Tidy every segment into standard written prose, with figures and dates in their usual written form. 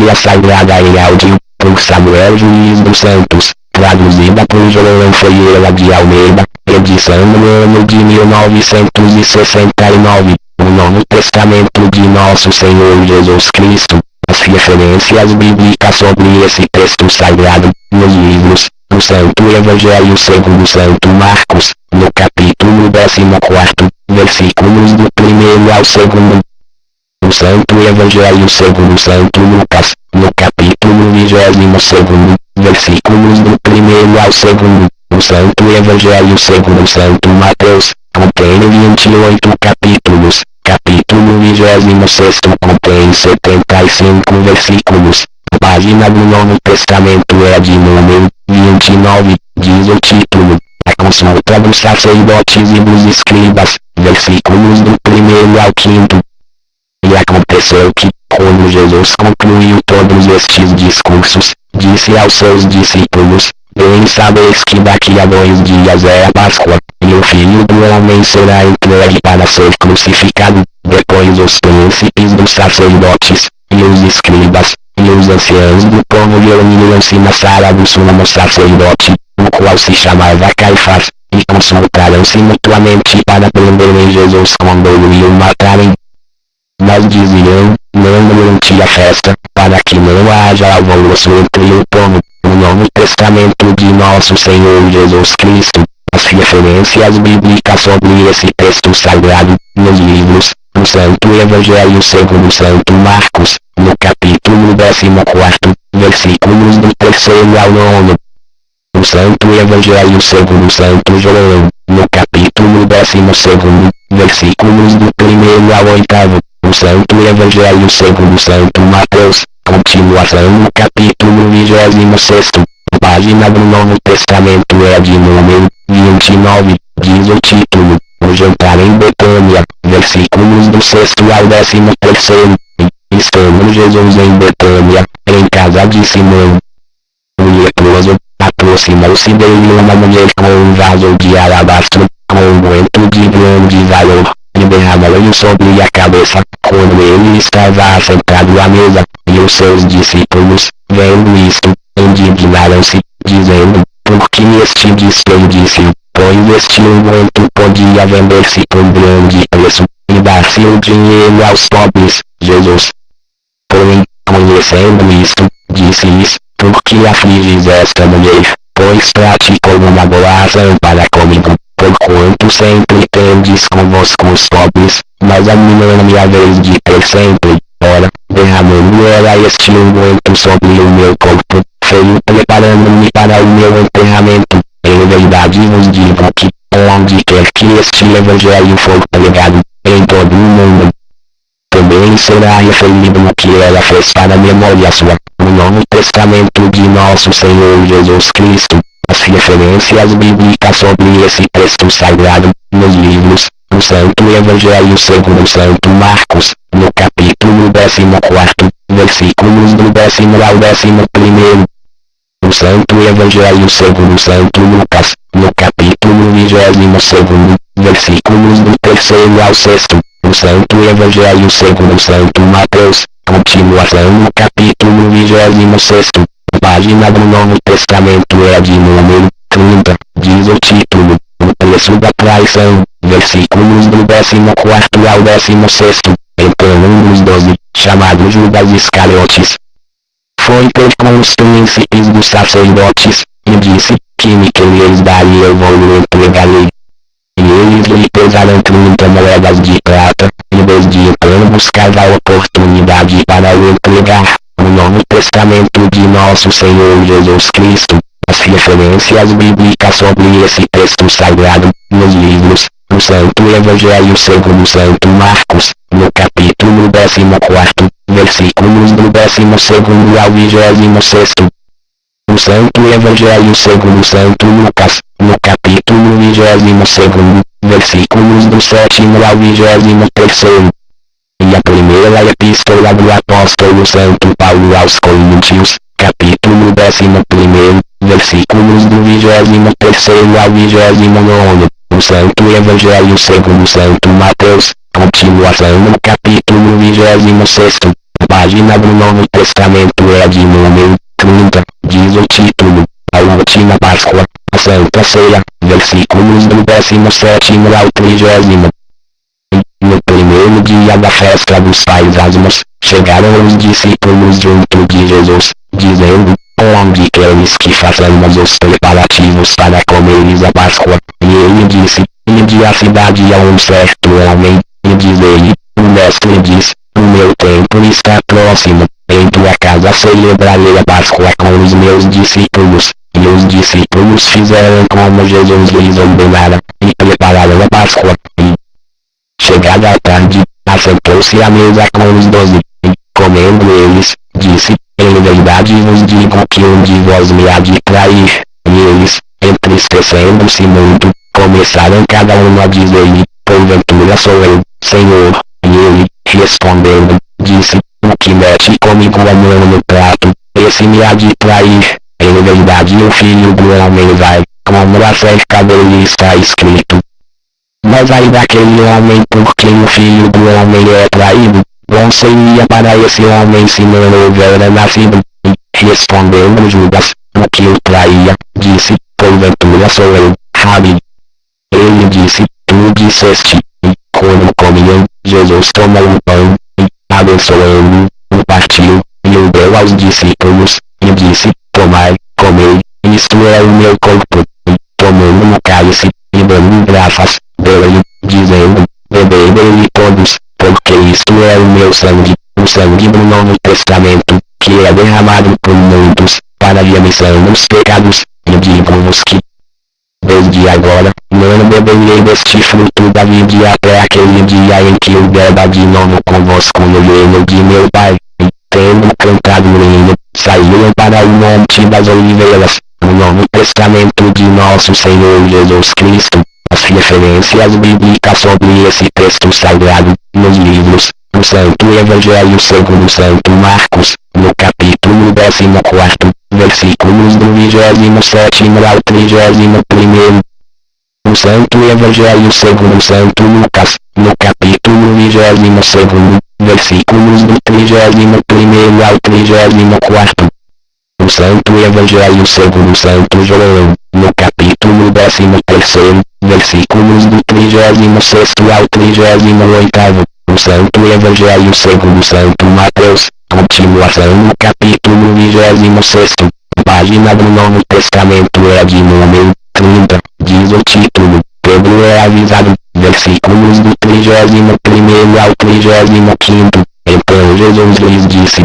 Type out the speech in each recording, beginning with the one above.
Bíblia Sagrada em áudio, por Samuel Juiz dos Santos, traduzida por João Ferreira de Almeida, edição no ano de 1969, o Novo Testamento de Nosso Senhor Jesus Cristo. As referências bíblicas sobre esse texto sagrado, nos livros, o Santo Evangelho segundo Santo Marcos, no capítulo 14, versículos do 1º ao 2º. O Santo Evangelho segundo Santo Lucas, no capítulo 22, versículos do 1º ao 2º. O Santo Evangelho segundo Santo Mateus, contém 28 capítulos. Capítulo 26 contém 75 versículos. A página do Novo Testamento é de número 29, diz o título: A consulta dos sacerdotes e dos escribas, versículos do 1º ao 5º. E aconteceu que, quando Jesus concluiu todos estes discursos, disse aos seus discípulos: Bem sabeis que daqui a 2 dias é a Páscoa, e o Filho do Homem será entregue para ser crucificado. Depois os príncipes dos sacerdotes, e os escribas, e os anciãos do povo reuniram-se na sala do sumo sacerdote, o qual se chamava Caifás, e consultaram-se mutuamente para prenderem Jesus quando o iam matarem. Mas diziam: não durante a festa, para que não haja alvoroço entre o povo. O Novo Testamento de Nosso Senhor Jesus Cristo. As referências bíblicas sobre esse texto sagrado, nos livros, o Santo Evangelho segundo Santo Marcos, no capítulo 14, versículos do 3º ao 9. O Santo Evangelho segundo Santo João, no capítulo 12, versículos do 1º ao 8º. O Santo Evangelho segundo Santo Mateus, continuação no capítulo 26. A página do Novo Testamento é de número 29, diz o título: O jantar em Betânia, versículos do 6º ao 13º. E, estando Jesus em Betânia, em casa de Simão, o leproso, aproximou-se dele uma mulher com um vaso de alabastro, com unguento de grande valor, e derramou-lhe sobre a cabeça, quando ele estava assentado à mesa. E os seus discípulos, vendo isto, indignaram-se, dizendo: Por que este desperdício? Pois este unguento podia vender-se por grande preço, e dar-se o dinheiro aos pobres. Jesus, porém, conhecendo isto, disse-lhes: Por que afliges esta mulher? Pois praticou uma boa ação para comigo, porquanto sempre tendes convosco os pobres, mas a mim não me haveis de ter sempre. Ora, derramando ela este unguento sobre o meu corpo, feio preparando-me para o meu enterramento. Em verdade vos digo que, onde quer que este Evangelho for pregado, em todo o mundo, também será referido o que ela fez para a memória sua. O Novo Testamento de Nosso Senhor Jesus Cristo. As referências bíblicas sobre esse texto sagrado, nos livros, o Santo Evangelho segundo Santo Marcos, no capítulo 14, versículos do 10º ao 11º. O Santo Evangelho segundo Santo Lucas, no capítulo 22, versículos do 3º ao 6º. O Santo Evangelho segundo Santo Mateus, continuação no capítulo 26. A página do Novo Testamento é de número 30, diz o título: O preço da traição, versículos do 14º ao 16º. Então um dos 12, chamado Judas Iscariotes, foi ter com os príncipes dos sacerdotes, e disse: Que me quereis dar e eu vou entregar-lhe. E eles lhe pesaram 30 moedas de prata, e desde então buscava a oportunidade para o entregar. O Novo Testamento de Nosso Senhor Jesus Cristo. As referências bíblicas sobre esse texto sagrado, nos livros, o Santo Evangelho segundo Santo Marcos, no capítulo 14, versículos do 12º ao 26º. O Santo Evangelho segundo Santo Lucas, no capítulo 22, versículos do 7º ao 23º. E a primeira epístola do apóstolo Santo Paulo aos Coríntios, capítulo 11, versículos do 23º ao 29. O Santo Evangelho segundo Santo Mateus, continuação no capítulo 26. A página do Novo Testamento é a de número 30, diz o título, a última Páscoa, a Santa Ceia, versículos do 17º ao 30º. No primeiro dia da festa dos pais Asmos, chegaram os discípulos junto de Jesus, dizendo, onde queres que façamos os preparativos para comeres a Páscoa? E ele disse, ide à cidade a um certo homem, e diz ele, o mestre diz, o meu tempo está próximo, em tua casa celebrarei a Páscoa com os meus discípulos. E os discípulos fizeram como Jesus lhes ordenara, e prepararam a Páscoa. E, chegada a tarde, assentou-se à mesa com os 12, e, comendo eles, disse, em verdade vos digo que um de vós me há de trair. E eles, entristecendo-se muito, começaram cada um a dizer-lhe, porventura sou eu, Senhor. E ele, respondendo, disse, o que mete comigo a mão no prato, esse me há de trair. Em verdade o Filho do Homem vai, como acerca dele está escrito. Mas ai daquele homem por quem o Filho do Homem é traído, bom seria para esse homem se não houvera nascido. E, respondendo Judas, o que o traía, disse, porventura sou eu, Rabi. Ele disse, tu disseste. E, quando comiam, Jesus tomou um pão, e, abençoando-o, o partiu, e o deu aos discípulos, e disse, tomai, comei, isto é o meu corpo. E, tomando o cálice, e dando graças, deu-lhe, dizendo, bebei dele todos, porque isto é o meu sangue, o sangue do Novo Testamento, que é derramado por muitos, para a remissão dos pecados. E digo-vos que, desde agora, não beberei deste fruto da vide até aquele dia em que o beba de novo convosco no reino de meu Pai. E, tendo cantado o hino, saíram para o Monte das Oliveiras, o Novo Testamento de nosso Senhor Jesus Cristo. As referências bíblicas sobre esse texto sagrado, nos livros, o Santo Evangelho segundo Santo Marcos, no capítulo 14, versículos do 27º ao 31º. O Santo Evangelho segundo Santo Lucas, no capítulo 22º, versículos do 31º ao 34º. O Santo Evangelho segundo Santo João, no capítulo 13º, versículos do 36º ao 38º. O Santo Evangelho segundo Santo Mateus, continuação no capítulo 26º, página do Novo Testamento é de número 30, diz o título, Pedro é avisado, versículos do 31º ao 35º. Então Jesus lhes disse,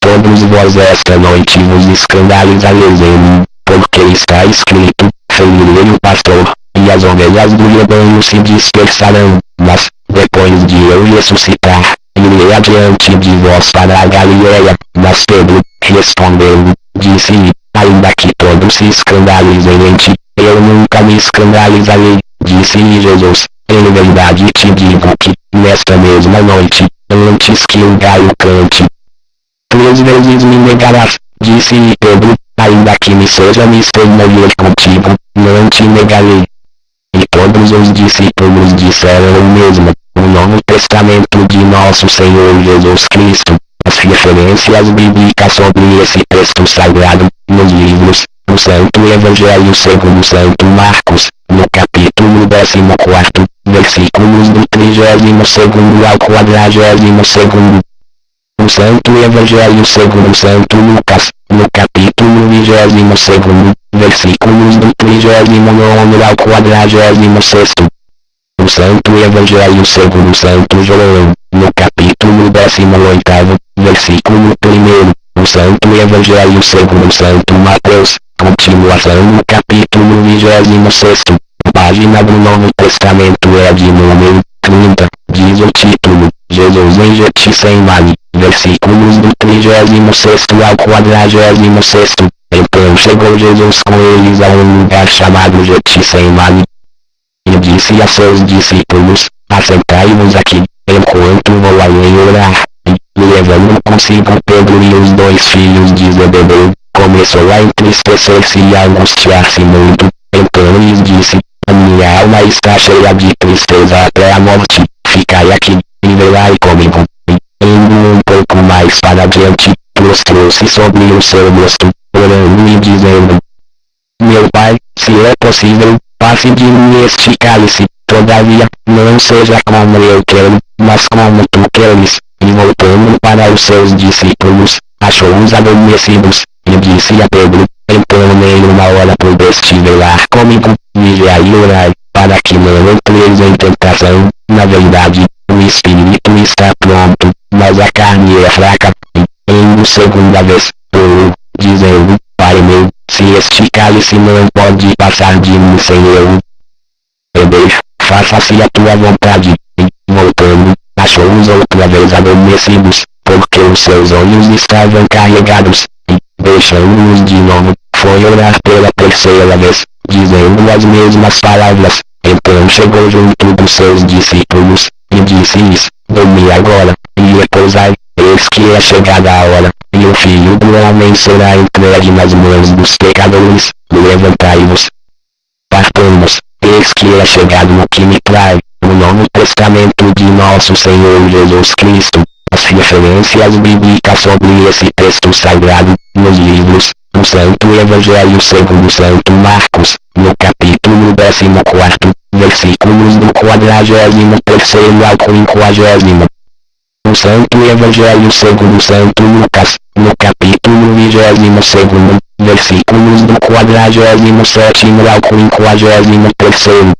todos vós esta noite vos escandalizareis em mim, porque está escrito, ferirei o pastor, e as ovelhas do rebanho se dispersarão, mas, depois de eu ressuscitar, irei adiante de vós para a Galileia. Mas Pedro, respondendo, disse-lhe, ainda que todos se escandalizem em ti, eu nunca me escandalizarei. Disse-lhe Jesus, em verdade te digo que, nesta mesma noite, antes que o galho cante, 3 vezes me negarás. Disse-lhe Pedro, ainda que me seja mister morrer contigo, não te negarei. E todos os discípulos disseram o mesmo. O Novo Testamento de nosso Senhor Jesus Cristo. As referências bíblicas sobre esse texto sagrado, nos livros, o Santo Evangelho segundo Santo Marcos, no capítulo 14, versículos do 32º ao 42º. O Santo Evangelho segundo Santo Lucas, no capítulo 22º, versículos do 39º ao 46º. O Santo Evangelho segundo Santo João, no capítulo 18º, versículo 1º. O Santo Evangelho segundo Santo Mateus, continuação no capítulo 26º, página do Novo Testamento é de número 30, diz o título, Jesus em Getsemane, versículos do 36º ao 46º. Então chegou Jesus com eles a um lugar chamado Getsemane, e disse a seus discípulos, assentai-vos aqui, enquanto vou além orar. E, levando consigo Pedro e os 2 filhos de Zebedeu, começou a entristecer-se e a angustiar-se muito. Então lhes disse, a minha alma está cheia de tristeza até a morte, ficai aqui, e velai comigo. E, Indo um pouco mais para adiante, prostrou-se sobre o seu rosto, orando e dizendo: Meu Pai, se é possível, passe de mim este cálice, todavia, não seja como eu quero, mas como tu queres. E voltando para os seus discípulos, achou-os adormecidos, e disse a Pedro: Então nem uma hora pudeste velar comigo, vigiai e orai, para que não entreis em tentação. Na verdade, o espírito está pronto, mas a carne é fraca. E, em segunda vez, orou, dizendo: Pai meu, se este cálice não pode passar de mim sem eu beber, faça-se a tua vontade. E, voltando, achou-os outra vez adormecidos, porque os seus olhos estavam carregados. E, deixando-os de novo, foi orar pela terceira vez, dizendo as mesmas palavras. Então chegou junto dos seus discípulos, e disse-lhes: Dormi agora, e repousai, eis que é chegada a hora, e o Filho do Homem será entregue nas mãos dos pecadores. Levantai-vos, partamos, eis que é chegado o que me trai, o Novo Testamento de Nosso Senhor Jesus Cristo. As referências bíblicas sobre esse texto sagrado, nos livros: o Santo Evangelho segundo Santo Marcos, no capítulo 14, versículos do 43º ao 50º. O Santo Evangelho segundo Santo Lucas, no capítulo 22, versículos do 47º ao 53º.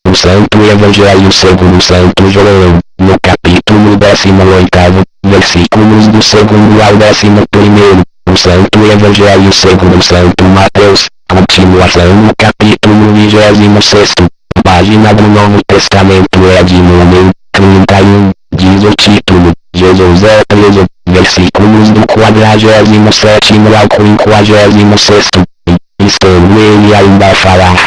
O Santo Evangelho segundo Santo João, no capítulo 18, versículos do 2º ao 11º. O Santo Evangelho segundo Santo Mateus, continuação no capítulo 26. Página do Novo Testamento é de número 31, diz o título: Jesus é preso, versículos do 47º ao 56º. E, estando ele ainda a falar,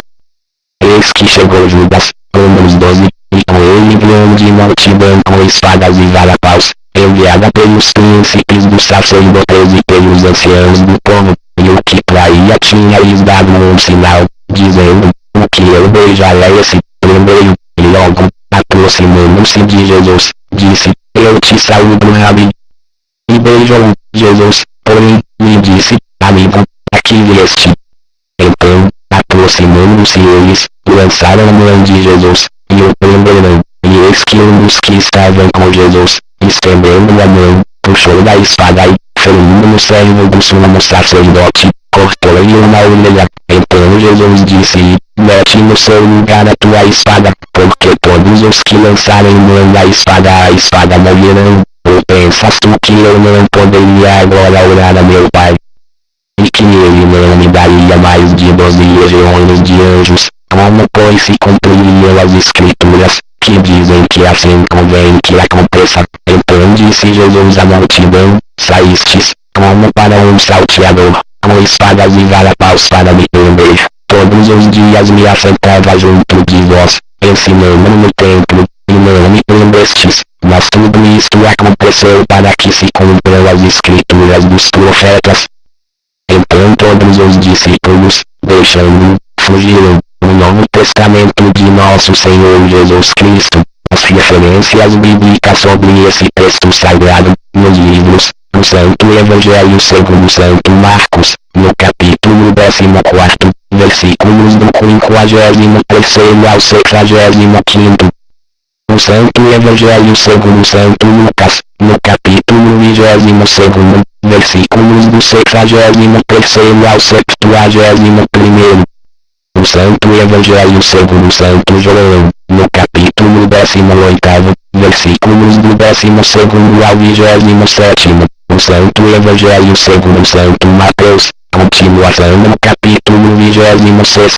eis que chegou Judas, um dos 12, e com ele grande multidão com espadas e varapaus, enviada pelos príncipes dos sacerdotes e pelos anciãos do povo, e o que traía tinha-lhes dado um sinal, dizendo: O que eu beijar é esse, prendei-o. E logo, aproximando-se de Jesus, disse: Eu te saúdo, Rabi. E beijou-o. Jesus, porém, lhe disse: Amigo, aqui vieste. Então, aproximando-se eles, lançaram a mão de Jesus, e o prenderam. E eis que um dos que estavam com Jesus, estendendo a mão, puxou da espada e, ferindo no servo do sumo sacerdote, cortou-lhe uma orelha. Então Jesus disse: Mete no seu lugar a tua espada, porque todos os que lançarem mão da espada a espada morrerão. Ou pensas tu que eu não poderia agora orar a meu Pai, e que ele não me daria mais de 12 legiões de anjos, como pois se cumpririam as escrituras, que dizem que assim convém que aconteça? Então disse Jesus à multidão: Saístes, como para um salteador, com espadas e varapaus para me prender. Todos os dias me assentava junto de vós, ensinando no templo, e não me prendestes, mas tudo isto aconteceu para que se cumpram as escrituras dos profetas. Então todos os discípulos, deixando-o, fugiram. O Novo Testamento de Nosso Senhor Jesus Cristo. As referências bíblicas sobre esse texto sagrado, nos livros: o Santo Evangelho segundo Santo Marcos, no capítulo 14, versículos do 53º ao 65º. O Santo Evangelho segundo Santo Lucas, no capítulo 22, versículos do 63º ao 71º. O Santo Evangelho segundo Santo João, no capítulo 18, versículos do 12º ao 27º. O Santo Evangelho segundo Santo Mateus, continuação no capítulo 26.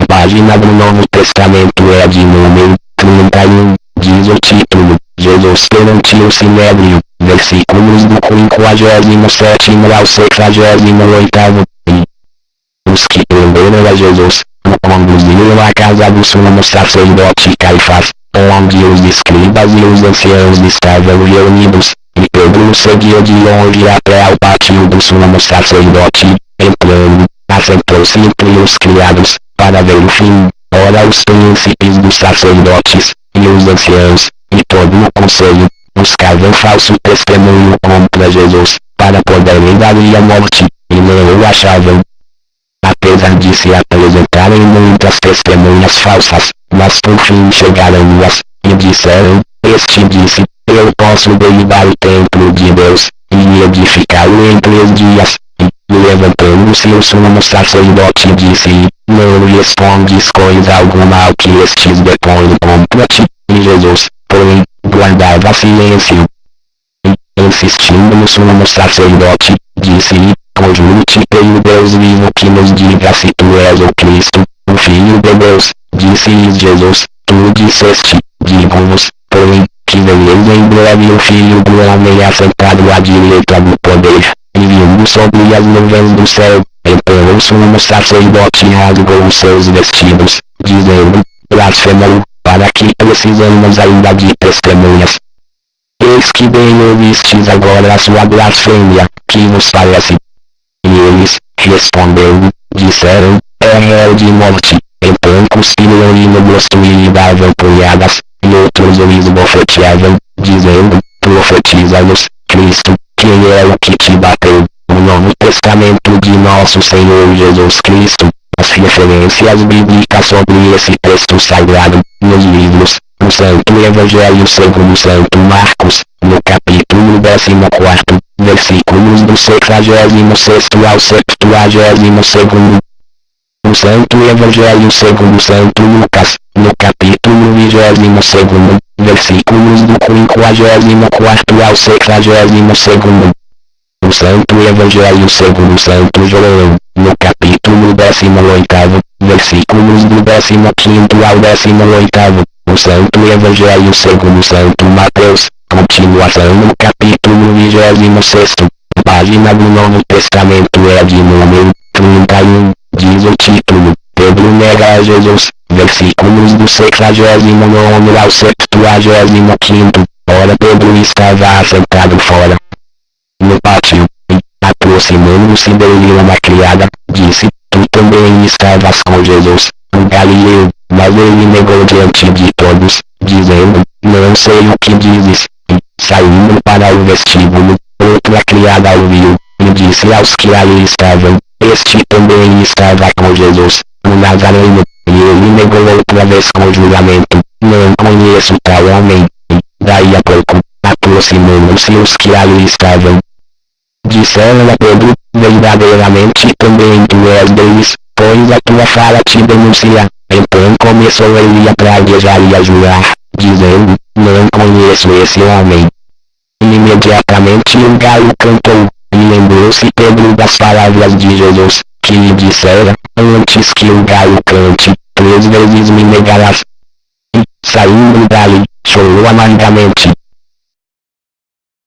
Página do Novo Testamento é de número 31, diz o título: Jesus perante o Sinédrio, versículos do 57º ao 68º. E os que prenderam a Jesus, o conduziram à casa do sumo sacerdote Caifás, onde os escribas e os anciãos estavam reunidos, e Pedro o seguia de longe até ao pátio do sumo sacerdote. Entrando, assentou-se entre os criados, para ver o fim. Ora os príncipes dos sacerdotes, e os anciãos, e todo o conselho, o buscavam falso testemunho contra Jesus, para poderem dar-lhe a morte, e não o achavam. Apesar de se apresentarem muitas testemunhas falsas, mas por fim chegaram-nas, e disseram, este disse, eu posso derribar o templo de Deus, e edificá-lo em 3 dias. E, levantando-se o sumo sacerdote disse, não respondes coisa alguma ao que estes depõem contra ti. E Jesus, porém, guardava silêncio. E, insistindo no sumo sacerdote, disse-lhe, conjuro-te pelo Deus vivo que nos diga se tu és o Cristo, o Filho de Deus. Disse-lhes Jesus, tu o disseste, digo-vos, porém, que vereis em breve o Filho do Homem assentado à direita do poder, e vindo sobre as nuvens do céu. Então o sumo sacerdote rasgou os seus vestidos, dizendo, blasfemou, para que precisamos ainda de testemunhas? Eis que bem ouvistes agora a sua blasfêmia, que vos parece? E eles, respondendo, disseram, é réu de morte. Então cuspiram-lhe no rosto e lhe davam punhadas, e outros o esbofeteavam, dizendo, profetiza-nos, Cristo, quem é o que te bateu? O Novo Testamento de nosso Senhor Jesus Cristo. As referências bíblicas sobre esse texto sagrado, nos livros, o Santo Evangelho segundo Santo Marcos, no capítulo 14, versículos do 66º ao 72º. O Santo Evangelho segundo Santo Lucas, no capítulo 22, versículos do 54 ao 62º. O Santo Evangelho segundo Santo João, no capítulo 18, versículos do 15º ao 18º. O Santo Evangelho segundo Santo Mateus, continuação no capítulo 26, página do Novo Testamento é de número 31, diz o título, Pedro nega a Jesus, versículos do 69 ao 75. Ora Pedro estava assentado fora, no pátio, e, aproximando-se dele uma criada, disse, tu também estavas com Jesus, o Galileu. Mas ele negou diante de todos, dizendo, não sei o que dizes. E, saindo para o vestíbulo, outra criada ouviu, e disse aos que ali estavam, este também estava com Jesus, o Nazareno. E ele negou outra vez com juramento, não conheço tal homem. E, daí a pouco, aproximando-se os que ali estavam, disseram a Pedro, verdadeiramente também tu és deles, pois a tua fala te denuncia. Então começou ele a praguejar e a jurar, dizendo, não conheço esse homem. E imediatamente um galo cantou, e lembrou-se Pedro das palavras de Jesus, que lhe dissera, antes que o galo cante, 3 vezes me negarás. E, saindo dali, chorou amargamente.